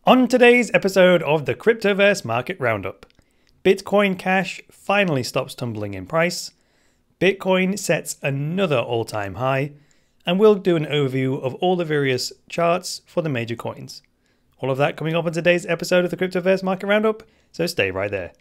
On today's episode of the Cryptoverse Market Roundup, Bitcoin Cash finally stops tumbling in price, Bitcoin sets another all-time high, and we'll do an overview of all the various charts for the major coins. All of that coming up in today's episode of the Cryptoverse Market Roundup, so stay right there.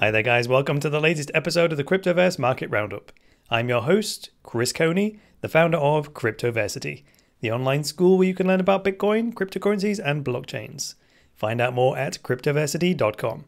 Hi there guys, welcome to the latest episode of the Cryptoverse Market Roundup. I'm your host, Chris Coney, the founder of Cryptoversity, the online school where you can learn about Bitcoin, cryptocurrencies and blockchains. Find out more at cryptoversity.com.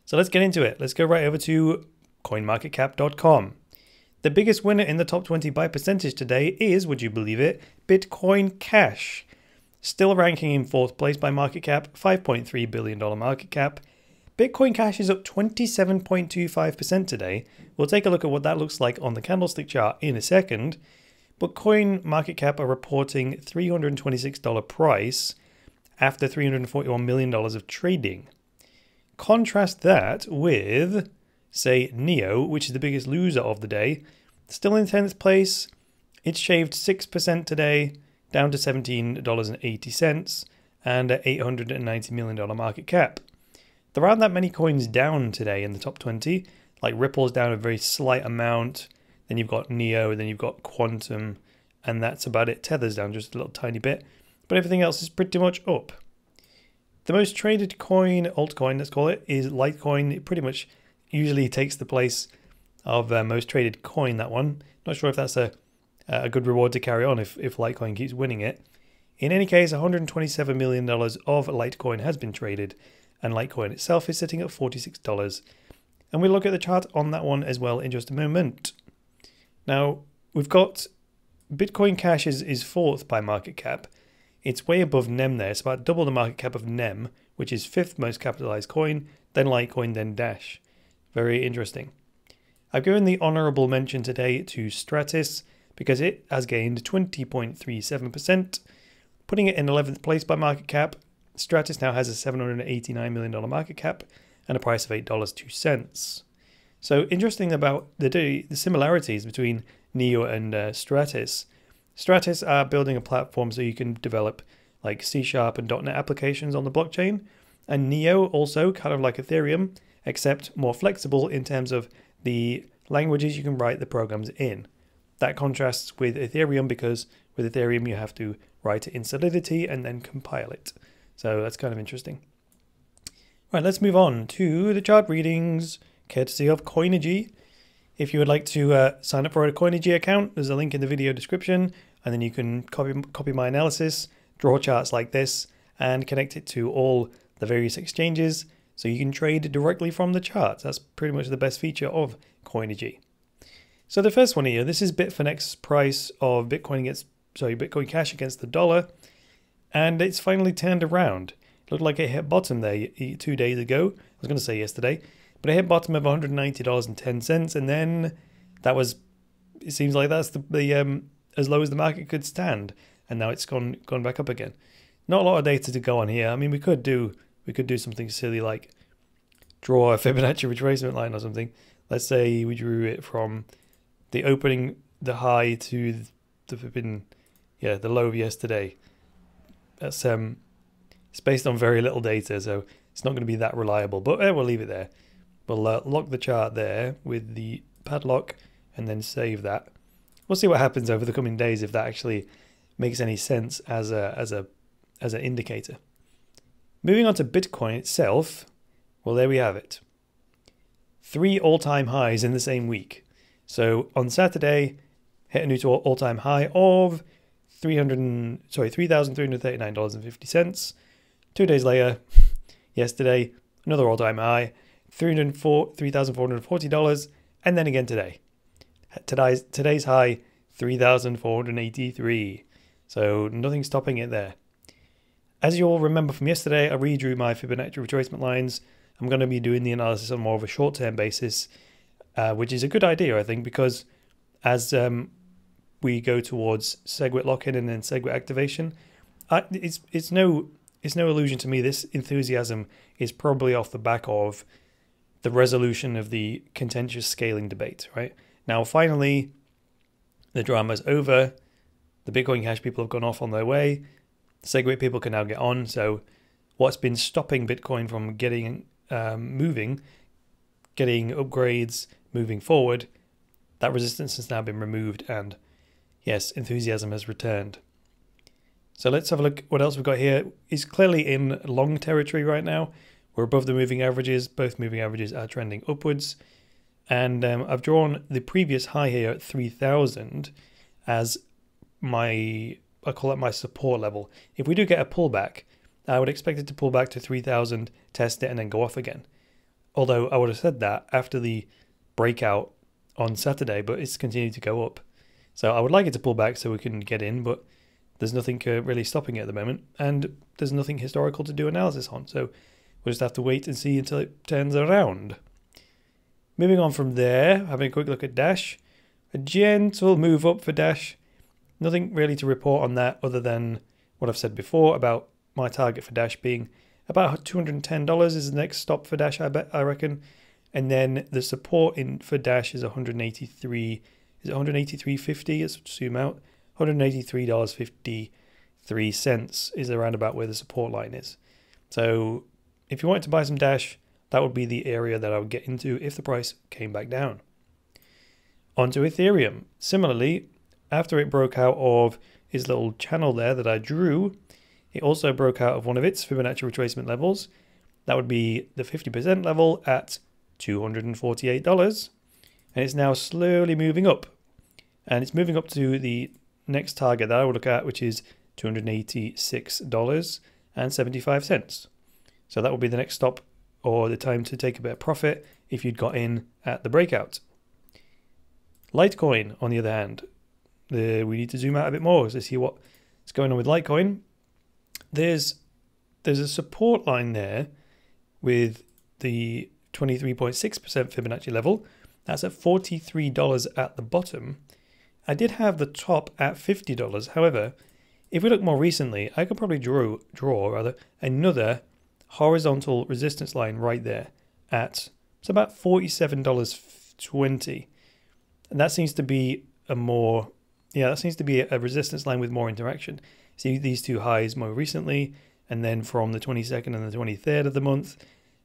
So let's get into it. Let's go right over to coinmarketcap.com. The biggest winner in the top 20 by percentage today is, would you believe it, Bitcoin Cash. Still ranking in 4th place by market cap, $5.3 billion market cap. Bitcoin Cash is up 27.25% today. We'll take a look at what that looks like on the candlestick chart in a second. But CoinMarketCap are reporting $326 price after $341 million of trading. Contrast that with, say, NEO, which is the biggest loser of the day. Still in 10th place. It's shaved 6% today, down to $17.80 and an $890 million market cap. There aren't that many coins down today in the top 20, like Ripple's down a very slight amount, then you've got NEO, then you've got Quantum, and that's about it. Tether's down just a little tiny bit, but everything else is pretty much up. The most traded coin, altcoin let's call it, is LiteCoin. It pretty much usually takes the place of most traded coin, that one. Not sure if that's a good reward to carry on if LiteCoin keeps winning it. In any case, $127 million of LiteCoin has been traded, and LiteCoin itself is sitting at $46. And we'll look at the chart on that one as well in just a moment. Now, we've got Bitcoin Cash is 4th by market cap. It's way above NEM there. It's about double the market cap of NEM, which is 5th most capitalized coin, then LiteCoin, then Dash. Very interesting. I've given the honorable mention today to Stratis because it has gained 20.37%, putting it in 11th place by market cap. Stratis now has a $789 million market cap and a price of $8.02. So interesting about the similarities between NEO and Stratis. Stratis are building a platform so you can develop like C# and .NET applications on the blockchain. And NEO also kind of like Ethereum, except more flexible in terms of the languages you can write the programs in. That contrasts with Ethereum because with Ethereum you have to write it in Solidity and then compile it. So that's kind of interesting. Right, let's move on to the chart readings, courtesy of Coinigy. If you would like to sign up for a Coinigy account, there's a link in the video description, and then you can copy my analysis, draw charts like this, and connect it to all the various exchanges, so you can trade directly from the charts. That's pretty much the best feature of Coinigy. So the first one here, this is Bitfinex's price of Bitcoin Cash against the dollar. And it's finally turned around. It looked like it hit bottom there 2 days ago. I was going to say yesterday. But it hit bottom of $190.10. And then that was, it seems like that's the as low as the market could stand. And now it's gone back up again. Not a lot of data to go on here. I mean, we could do something silly like draw a Fibonacci retracement line or something. Let's say we drew it from the opening, the high to the low of yesterday. That's it's based on very little data, so it's not going to be that reliable, but we'll leave it there. We'll lock the chart there with the padlock and then save that. We'll see what happens over the coming days if that actually makes any sense as an indicator. Moving on to Bitcoin itself, well, there we have it. 3 all-time highs in the same week. So on Saturday, hit a new all-time high of $3,339.50. 2 days later, yesterday, another all-time high, $3,440, and then again today. Today's high, $3,483. So nothing stopping it there. As you all remember from yesterday, I redrew my Fibonacci retracement lines. I'm going to be doing the analysis on more of a short-term basis, which is a good idea, I think, because as we go towards SegWit lock-in and then SegWit activation, it's it's no illusion to me, this enthusiasm is probably off the back of the resolution of the contentious scaling debate, right? Now, finally, the drama's over. The Bitcoin Cash people have gone off on their way. The Segwit people can now get on. So what's been stopping Bitcoin from getting moving, getting upgrades, moving forward, that resistance has now been removed, and yes, enthusiasm has returned. So let's have a look what else we've got here. It's clearly in long territory right now. We're above the moving averages. Both moving averages are trending upwards. And I've drawn the previous high here at 3,000 as I call it my support level. If we do get a pullback, I would expect it to pull back to 3,000, test it, and then go off again. Although I would have said that after the breakout on Saturday, but it's continued to go up. So I would like it to pull back so we can get in, but there's nothing really stopping it at the moment, and there's nothing historical to do analysis on. So we'll just have to wait and see until it turns around. Moving on from there, having a quick look at Dash. A gentle move up for Dash. Nothing really to report on that other than what I've said before about my target for Dash being about $210 is the next stop for Dash, I reckon. And then the support for Dash is 183. Is it 183.50? Let's zoom out. $183.53 is around about where the support line is. So if you wanted to buy some Dash, that would be the area that I would get into if the price came back down. Onto Ethereum. Similarly, after it broke out of its little channel there that I drew, it also broke out of one of its Fibonacci retracement levels. That would be the 50% level at $248. And it's now slowly moving up. And it's moving up to the next target that I would look at, which is $286.75. So that would be the next stop, or the time to take a bit of profit if you'd got in at the breakout. LiteCoin, on the other hand, we need to zoom out a bit more to see what's going on with LiteCoin. There's a support line there with the 23.6% Fibonacci level. That's at $43 at the bottom. I did have the top at $50. However, if we look more recently, I could probably draw another horizontal resistance line right there at it's about $47.20. And that seems to be a resistance line with more interaction. See these two highs more recently, and then from the 22nd and the 23rd of the month,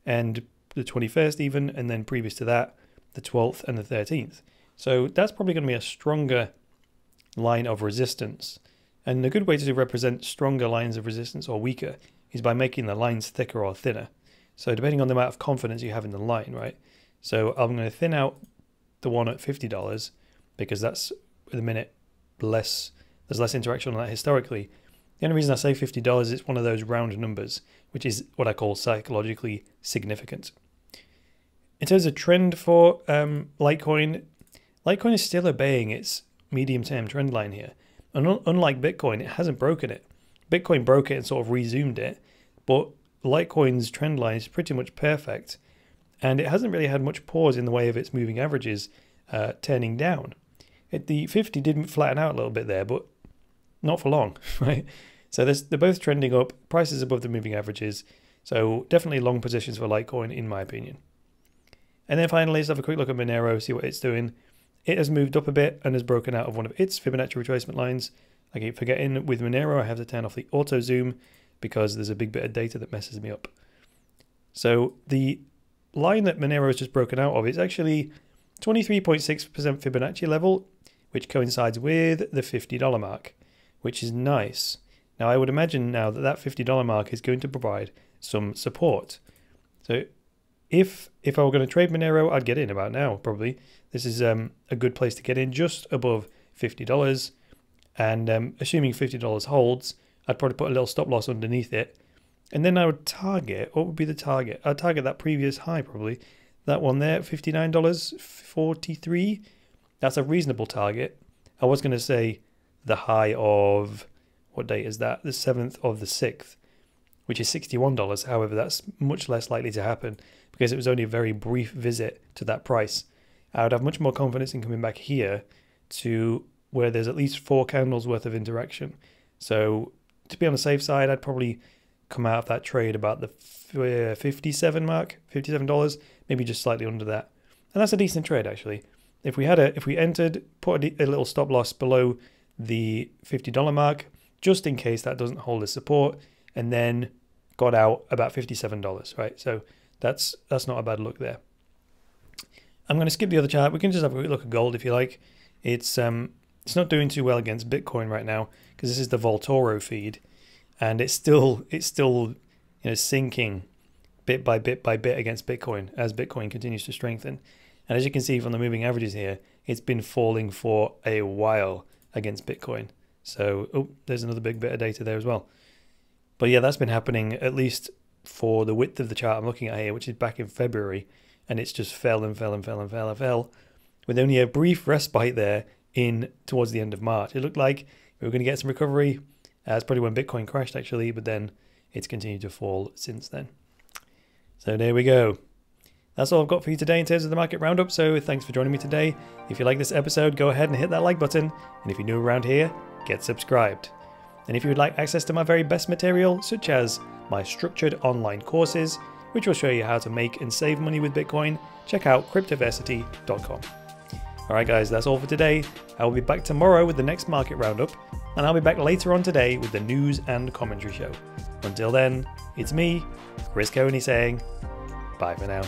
and the 21st even, and then previous to that, the 12th and the 13th. So that's probably going to be a stronger line of resistance. And a good way to represent stronger lines of resistance or weaker is by making the lines thicker or thinner. So depending on the amount of confidence you have in the line, right? So I'm going to thin out the one at $50 because that's, at the minute, there's less interaction on that historically. The only reason I say $50 is it's one of those round numbers, which is what I call psychologically significant. In terms of trend for LiteCoin is still obeying its medium-term trend line here. And unlike Bitcoin, it hasn't broken it. Bitcoin broke it and sort of resumed it, but LiteCoin's trend line is pretty much perfect, and it hasn't really had much pause in the way of its moving averages turning down. The 50 did flatten out a little bit there, but not for long, right? So they're both trending up, prices above the moving averages, so definitely long positions for LiteCoin in my opinion. And then finally, let's have a quick look at Monero, see what it's doing. It has moved up a bit and has broken out of one of its Fibonacci retracement lines. I keep forgetting with Monero I have to turn off the auto zoom because there's a big bit of data that messes me up. So the line that Monero has just broken out of is actually 23.6% Fibonacci level, which coincides with the $50 mark, which is nice. Now I would imagine now that that $50 mark is going to provide some support. So if I were going to trade Monero, I'd get in about now, probably. This is a good place to get in, just above $50. And assuming $50 holds, I'd probably put a little stop loss underneath it. And then I would target, what would be the target? I'd target that previous high probably. That one there, $59.43. That's a reasonable target. I was going to say the high of, what date is that? The 7th of the 6th, which is $61. However, that's much less likely to happen because it was only a very brief visit to that price. I would have much more confidence in coming back here to where there's at least 4 candles worth of interaction. So to be on the safe side, I'd probably come out of that trade about the $57, maybe just slightly under that. And that's a decent trade actually. If we entered, put a little stop loss below the $50 mark, just in case that doesn't hold as support, and then got out about $57, right? So that's not a bad look there. I'm going to skip the other chart. We can just have a quick look at gold if you like. It's not doing too well against Bitcoin right now because this is the Voltoro feed, and it's still sinking bit by bit by bit against Bitcoin as Bitcoin continues to strengthen. And as you can see from the moving averages here, it's been falling for a while against Bitcoin. So, oh, there's another big bit of data there as well. But yeah, that's been happening at least for the width of the chart I'm looking at here, which is back in February, and it's just fell and fell and fell and fell and fell, with only a brief respite there towards the end of March. It looked like we were going to get some recovery. That's probably when Bitcoin crashed actually, but then it's continued to fall since then. So there we go. That's all I've got for you today in terms of the market roundup, so thanks for joining me today. If you like this episode, go ahead and hit that like button, and if you're new around here, get subscribed. And if you would like access to my very best material, such as my structured online courses, which will show you how to make and save money with Bitcoin, check out cryptoversity.com. Alright guys, that's all for today. I will be back tomorrow with the next market roundup, and I'll be back later on today with the news and commentary show. Until then, it's me, Chris Coney, saying bye for now.